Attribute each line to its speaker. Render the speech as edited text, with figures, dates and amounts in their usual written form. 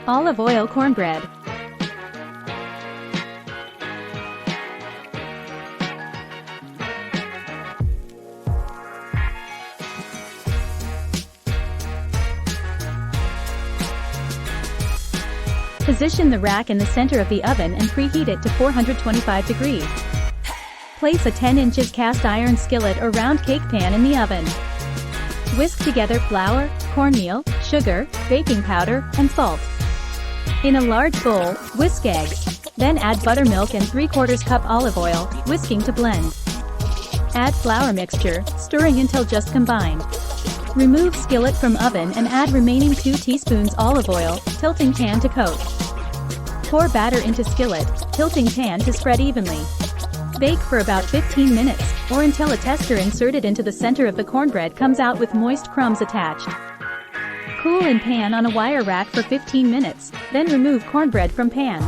Speaker 1: Olive oil cornbread. Position the rack in the center of the oven and preheat it to 425 degrees. Place a 10 inches cast iron skillet or round cake pan in the oven. Whisk together flour, cornmeal, sugar, baking powder, and salt. In a large bowl, whisk eggs. Then add buttermilk and 3/4 cup olive oil, whisking to blend. Add flour mixture, stirring until just combined. Remove skillet from oven and add remaining 2 teaspoons olive oil, tilting pan to coat. Pour batter into skillet, tilting pan to spread evenly. Bake for about 15 minutes, or until a tester inserted into the center of the cornbread comes out with moist crumbs attached. Cool in pan on a wire rack for 15 minutes, then remove cornbread from pan.